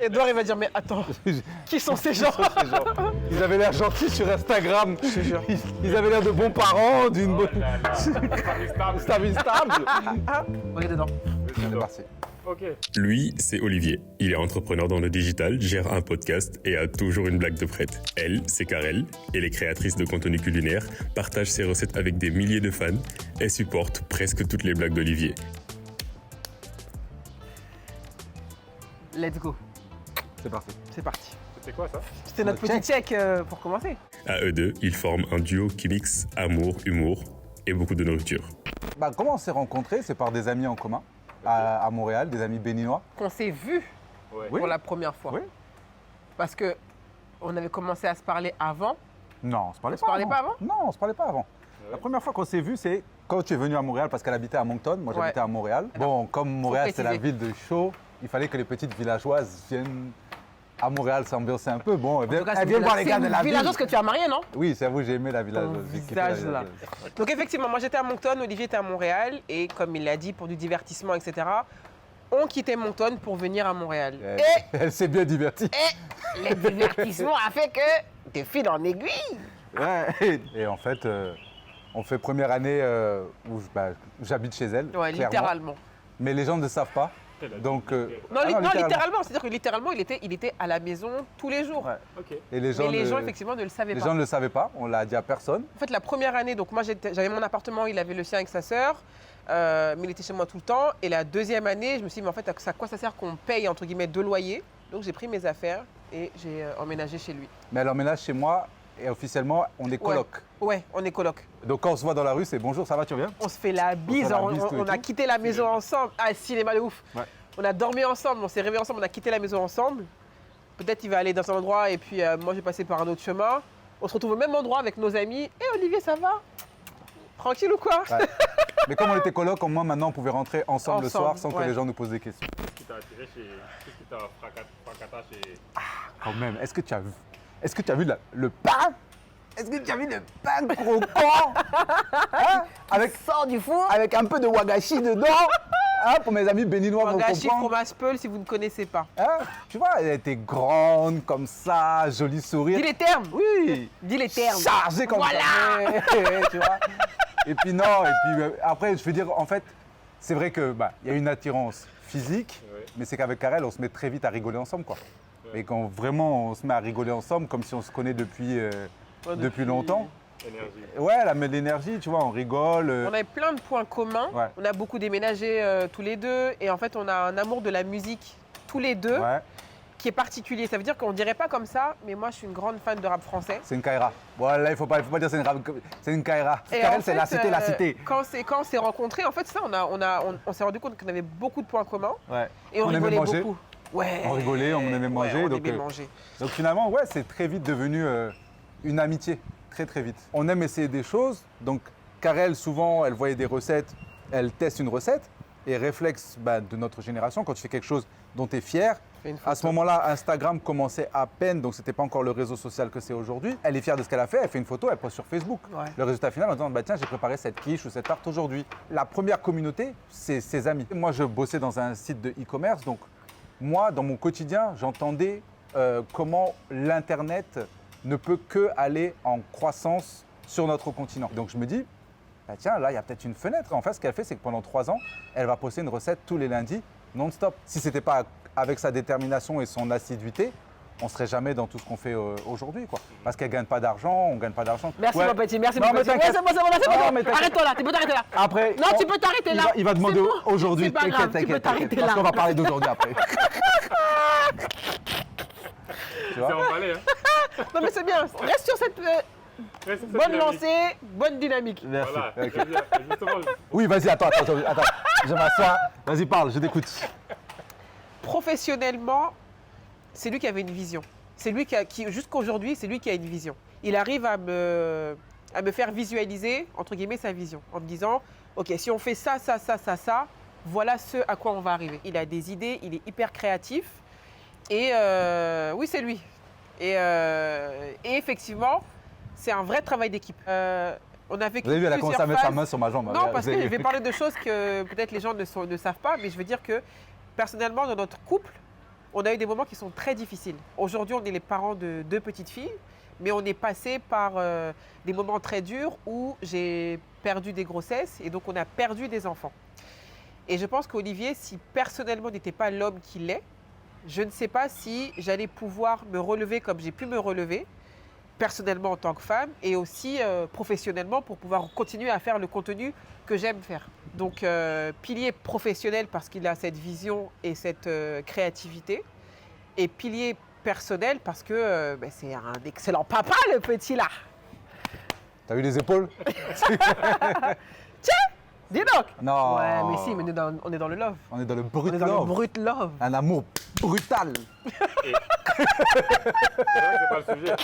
Edouard, il va dire, mais attends, qui sont ces gens? Ils avaient l'air gentils sur Instagram. Je te jure. Ils avaient l'air de bons parents, d'une bonne... stable. On est dedans. C'est parti. Ok. Lui, c'est Olivier. Il est entrepreneur dans le digital, gère un podcast et a toujours une blague de prête. Elle, c'est Karel. Elle est créatrice de contenu culinaire, partage ses recettes avec des milliers de fans et supporte presque toutes les blagues d'Olivier. Let's go. C'est parti. C'est parti. C'était quoi ça? C'était notre Check. petit check pour commencer. À eux deux, ils forment un duo qui mixe amour, humour et beaucoup de nourriture. Bah, comment on s'est rencontrés? C'est par des amis en commun à Montréal, des amis béninois. Qu'on s'est vu Ouais. pour la première fois. Oui. Parce que on avait commencé à se parler avant. Non, on se parlait On se parlait pas avant? Non, on se parlait pas avant. La première fois qu'on s'est vu, c'est quand tu es venu à Montréal parce qu'elle habitait à Moncton. Moi, j'habitais Ouais. à Montréal. Bon, comme Montréal, c'est la préciser. ville de show, il fallait que les petites villageoises viennent à Montréal s'ambiancer un peu. Bon, elles En tout cas, viennent voir les gars de la ville. villageoise que tu as marié, non? Oui, c'est à vous, j'ai aimé la villageoise. Ton J'ai kiffé visage, la là. villageoise. Donc effectivement, moi j'étais à Moncton, Olivier était à Montréal et comme il l'a dit, pour du divertissement, etc., on quittait Moncton pour venir à Montréal. Elle s'est bien divertie. Et le divertissement a fait que t'es fil en aiguille. Ouais. Et en fait, on fait première année où j'habite chez elle. Ouais, clairement. littéralement. Mais les gens ne savent pas. Donc, Non, littéralement. C'est-à-dire que littéralement, il était à la maison tous les jours. Ouais. Ok. Et les gens, Mais les gens, effectivement, ne le savaient les pas. gens ne le savaient pas. On l'a dit à personne. En fait, la première année, donc moi j'avais mon appartement, il avait le sien avec sa sœur, mais il était chez moi tout le temps. Et la deuxième année, je me suis dit, mais en fait, à quoi ça sert qu'on paye, entre guillemets, 2 loyers? Donc j'ai pris mes affaires et j'ai emménagé chez lui. Mais elle emménage chez moi et officiellement, on est coloc. Ouais, on est coloc. Donc quand on se voit dans la rue, c'est bonjour, ça va, tu reviens? On se fait la bise, la bise, tout et on a tout. quitté la maison ensemble. Ah, cinéma de ouf. Ouais. On a dormi ensemble, on s'est réveillés ensemble, on a quitté la maison ensemble. Peut-être il va aller dans un endroit et puis moi je vais passer par un autre chemin. On se retrouve au même endroit avec nos amis. Et Olivier, ça va? Tranquille ou quoi? Ouais. Mais comme on était coloc, au moins maintenant on pouvait rentrer ensemble le Ensemble, soir sans que ouais. les gens nous posent des questions. Qu'est-ce qui t'a attiré chez. Qu'est-ce qui t'a fracata chez. Quand même, est-ce que tu as vu le pain? Est-ce que tu as vu le pain croquant? Hein? Sors du four. Avec un peu de wagashi dedans, hein, pour mes amis béninois vont Wagashi, comprendre. fromage peul, si vous ne connaissez pas. Hein? Tu vois, elle était grande comme ça, joli sourire. Dis les termes. Oui. Dis les termes. Chargé comme Voilà. jamais, tu vois. Et puis non, et puis après, je veux dire, en fait, c'est vrai que y a une attirance physique, Ouais. mais c'est qu'avec Karel, on se met très vite à rigoler ensemble, quoi. Ouais. Et quand vraiment on se met à rigoler ensemble, comme si on se connaît depuis longtemps. Énergie. Ouais, elle met de l'énergie, tu vois, on rigole. On avait plein de points communs. Ouais. On a beaucoup déménagé tous les deux. Et en fait, on a un amour de la musique tous les deux Ouais, qui est particulier. Ça veut dire qu'on dirait pas comme ça, mais moi, je suis une grande fan de rap français. c'est une Kaira. Bon, là, il faut pas dire c'est une Kaira. Et Karel, en c'est fait, la cité, la cité. Quand on s'est rencontrés, en fait, ça, on s'est rendu compte qu'on avait beaucoup de points communs. Ouais. Et on aimait rigolait manger. beaucoup. Ouais. On rigolait, on aimait manger, Ouais, on donc, aimait manger. Donc finalement, ouais, c'est très vite devenu une amitié, très très vite. On aime essayer des choses, donc Karel, souvent, elle voyait des recettes, elle teste une recette, et réflexe de notre génération, quand tu fais quelque chose dont tu es fier, Fais une à ce photo. moment-là, Instagram commençait à peine, donc c'était pas encore le réseau social que c'est aujourd'hui. Elle est fière de ce qu'elle a fait, elle fait une photo, elle poste sur Facebook. Ouais. Le résultat final en disant, tiens, j'ai préparé cette quiche ou cette tarte aujourd'hui. La première communauté, c'est ses amis. Moi, je bossais dans un site de e-commerce, donc moi, dans mon quotidien, j'entendais comment l'Internet ne peut que aller en croissance sur notre continent. Donc je me dis, tiens, là, il y a peut-être une fenêtre. En fait, ce qu'elle fait, c'est que pendant 3 ans, elle va poster une recette tous les lundis, non-stop. Si ce n'était pas avec sa détermination et son assiduité, on ne serait jamais dans tout ce qu'on fait aujourd'hui, quoi. Parce qu'elle ne gagne pas d'argent, on ne gagne pas d'argent. Merci Ouais. mon petit, merci Non, mon mais petit. Ouais, t'inquiète. c'est bon, c'est Non, mais bon. t'inquiète. Arrête-toi là, tu peux t'arrêter là. Après, Non, tu peux t'arrêter là. Il va demander C'est bon. aujourd'hui. C'est pas grave, tu peux t'arrêter Parce là. qu'on va parler d'aujourd'hui après. Tu vois? C'est emballé, hein. Non mais c'est bien, reste sur cette Ouais, c'est ça, bonne dynamique. lancée, bonne dynamique. Merci. Voilà. Ok. Justement, Oui, vas-y, attends. Je m'assois. Vas-y, parle, je t'écoute. Professionnellement, c'est lui qui avait une vision. C'est lui qui jusqu'aujourd'hui, c'est lui qui a une vision. Il arrive à me faire visualiser, entre guillemets, sa vision. En me disant, OK, si on fait ça, voilà ce à quoi on va arriver. Il a des idées, il est hyper créatif. Et oui, c'est lui. Et effectivement, c'est un vrai travail d'équipe. On a vécu Vous avez vu, elle a commencé à plusieurs mettre sa phases. main sur ma jambe. Non, Regarde, parce vous que avez je vais vu. parler de choses que peut-être les gens ne savent pas, mais je veux dire que personnellement, dans notre couple, on a eu des moments qui sont très difficiles. Aujourd'hui, on est les parents de 2 petites filles, mais on est passé par des moments très durs où j'ai perdu des grossesses et donc on a perdu des enfants. Et je pense qu'Olivier, si personnellement n'était pas l'homme qu'il est, je ne sais pas si j'allais pouvoir me relever comme j'ai pu me relever, personnellement en tant que femme et aussi professionnellement pour pouvoir continuer à faire le contenu que j'aime faire. Donc pilier professionnel parce qu'il a cette vision et cette créativité et pilier personnel parce que c'est un excellent papa le petit là. T'as vu les épaules? Dis donc. Non. Ouais mais si, mais on est dans le love. On est dans le On brut est dans le love. brut love. Un amour brutal. C'est vrai que c'est pas le sujet.